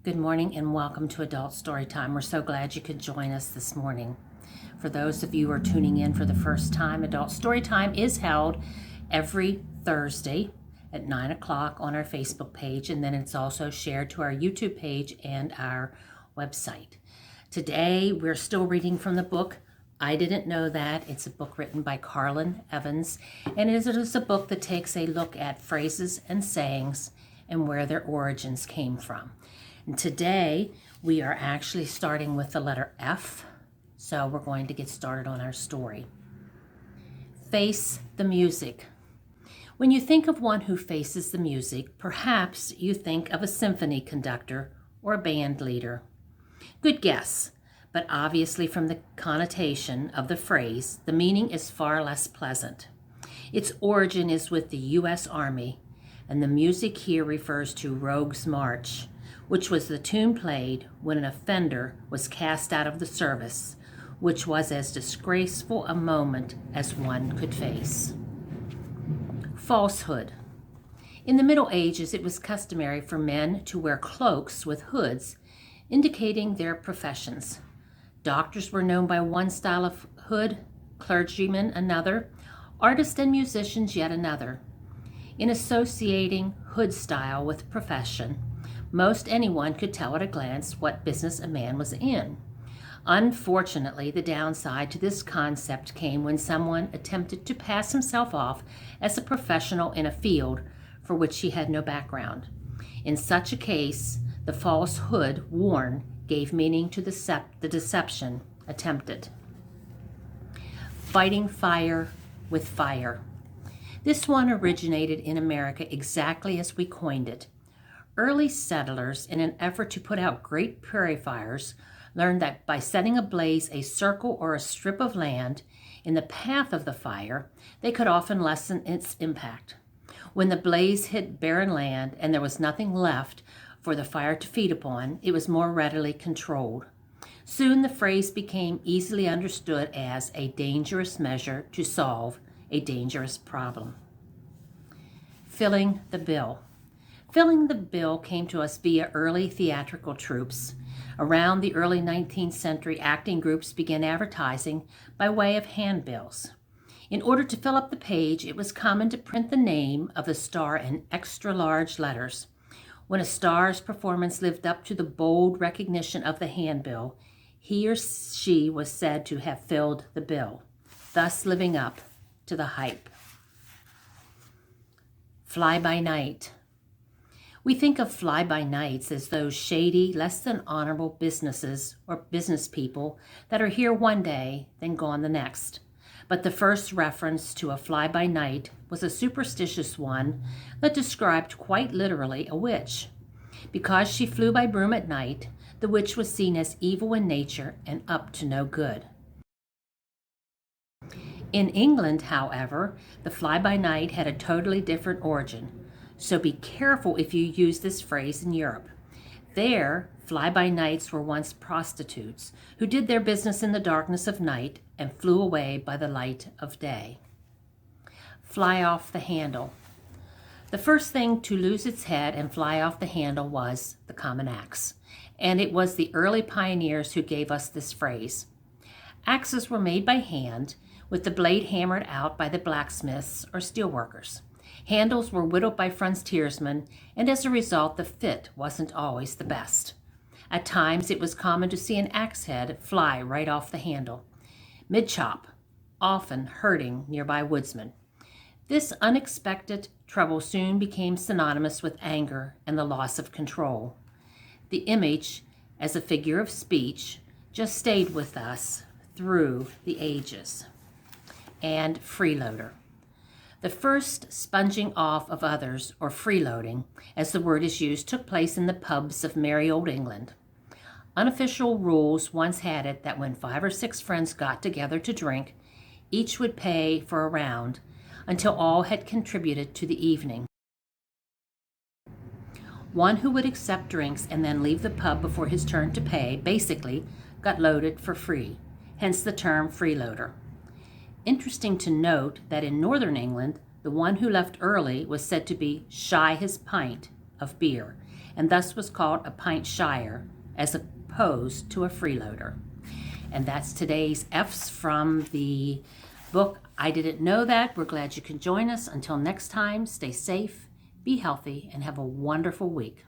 Good morning and welcome to Adult Storytime. We're so glad you could join us this morning. For those of you who are tuning in for the first time, Adult Storytime is held every Thursday at 9 o'clock on our Facebook page, and then it's also shared to our YouTube page and our website. Today, we're still reading from the book I Didn't Know That. It's a book written by Karlen Evins, and it is a book that takes a look at phrases and sayings and where their origins came from. And today, we are actually starting with the letter F, so we're going to get started on our story. Face the music. When you think of one who faces the music, perhaps you think of a symphony conductor or a band leader. Good guess, but obviously from the connotation of the phrase, the meaning is far less pleasant. Its origin is with the U.S. Army, and the music here refers to Rogue's March, which was the tune played when an offender was cast out of the service, which was as disgraceful a moment as one could face. Falsehood. In the Middle Ages, it was customary for men to wear cloaks with hoods, indicating their professions. Doctors were known by one style of hood, clergymen another, artists and musicians yet another. In associating hood style with profession, most anyone could tell at a glance what business a man was in. Unfortunately, the downside to this concept came when someone attempted to pass himself off as a professional in a field for which he had no background. In such a case, the false hood worn gave meaning to the deception attempted. Fighting fire with fire. This one originated in America exactly as we coined it. Early settlers, in an effort to put out great prairie fires, learned that by setting ablaze a circle or a strip of land in the path of the fire, they could often lessen its impact. When the blaze hit barren land and there was nothing left for the fire to feed upon, it was more readily controlled. Soon the phrase became easily understood as a dangerous measure to solve a dangerous problem. Filling the bill. Filling the bill came to us via early theatrical troupes. Around the early 19th century, acting groups began advertising by way of handbills. In order to fill up the page, it was common to print the name of the star in extra large letters. When a star's performance lived up to the bold recognition of the handbill, he or she was said to have filled the bill, thus living up to the hype. Fly by night. We think of fly-by-nights as those shady, less than honorable businesses or business people that are here one day, then gone the next. But the first reference to a fly-by-night was a superstitious one that described quite literally a witch. Because she flew by broom at night, the witch was seen as evil in nature and up to no good. In England, however, the fly-by-night had a totally different origin. So be careful if you use this phrase in Europe. There, fly-by-nights were once prostitutes who did their business in the darkness of night and flew away by the light of day. Fly off the handle. The first thing to lose its head and fly off the handle was the common axe, and it was the early pioneers who gave us this phrase. Axes were made by hand, with the blade hammered out by the blacksmiths or steelworkers. Handles were whittled by frontiersmen, and as a result, the fit wasn't always the best. At times, it was common to see an axe head fly right off the handle, mid-chop, often hurting nearby woodsmen. This unexpected trouble soon became synonymous with anger and the loss of control. The image, as a figure of speech, just stayed with us through the ages. And freeloader. The first sponging off of others, or freeloading, as the word is used, took place in the pubs of merry old England. Unofficial rules once had it that when 5 or 6 friends got together to drink, each would pay for a round until all had contributed to the evening. One who would accept drinks and then leave the pub before his turn to pay basically got loaded for free, hence the term freeloader. Interesting to note that in northern England, the one who left early was said to be shy his pint of beer, and thus was called a pint shyer as opposed to a freeloader. And that's today's F's from the book I Didn't Know That. We're glad you can join us. Until next time, stay safe, be healthy, and have a wonderful week.